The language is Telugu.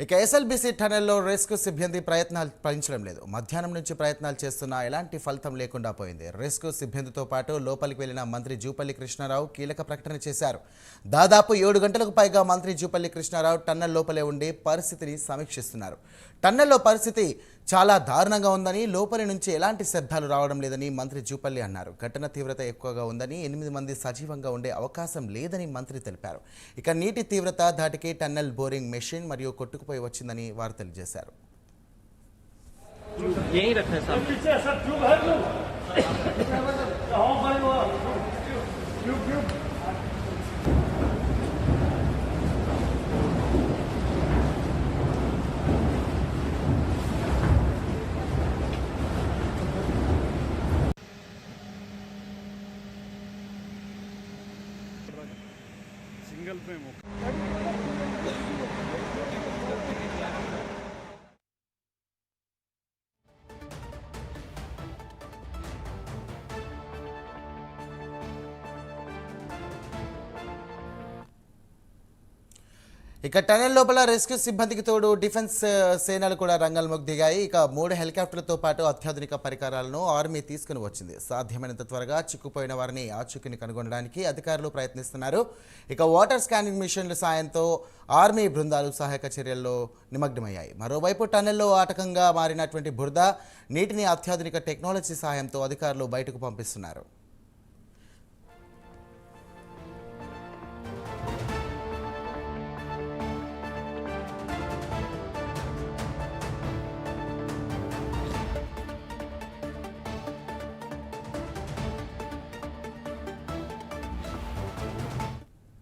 ఇక ఎస్ఎల్బీసీ టనెల్లో రెస్క్యూ సిబ్బంది ప్రయత్నాలు ఫలించడం లేదు. మధ్యాహ్నం నుంచి ప్రయత్నాలు చేస్తున్నా ఎలాంటి ఫలితం లేకుండా పోయింది. రెస్క్యూ సిబ్బందితో పాటు లోపలికి వెళ్లిన మంత్రి జూపల్లి కృష్ణారావు కీలక ప్రకటన చేశారు. దాదాపు 7 గంటలకు పైగా మంత్రి జూపల్లి కృష్ణారావు టన్నెల్ లోపలే ఉండి పరిస్థితిని సమీక్షిస్తున్నారు. టన్నెల్లో పరిస్థితి చాలా దారుణంగా ఉందని, లోపలి నుంచి ఎలాంటి శబ్దాలు రావడం లేదని మంత్రి జూపల్లి అన్నారు. ఘటన తీవ్రత ఎక్కువగా ఉందని, 8 మంది సజీవంగా ఉండే అవకాశం లేదని మంత్రి తెలిపారు. ఇక నీటి తీవ్రత ధాటికి టన్నెల్ బోరింగ్ మెషిన్ మరియు కొట్టుకుపోయి వచ్చిందని వారు తెలియజేశారు. सिंगल पे ఇక టనెల్ లోపల రెస్క్యూ సిబ్బందికి తోడు డిఫెన్స్ సేనలు కూడా రంగంలోకి దిగాయి. ఇక 3 హెలికాప్టర్లతో పాటు అత్యాధునిక పరికరాలను ఆర్మీ తీసుకుని వచ్చింది. సాధ్యమైనంత త్వరగా చిక్కుపోయిన వారిని ఆచూకీని కనుగొనడానికి అధికారులు ప్రయత్నిస్తున్నారు. ఇక వాటర్ స్కానింగ్ మిషన్ల సాయంతో ఆర్మీ బృందాలు సహాయక చర్యల్లో నిమగ్నమయ్యాయి. మరోవైపు టనెల్లో ఆటకంగా మారినటువంటి బురద నీటిని అత్యాధునిక టెక్నాలజీ సహాయంతో అధికారులు బయటకు పంపిస్తున్నారు.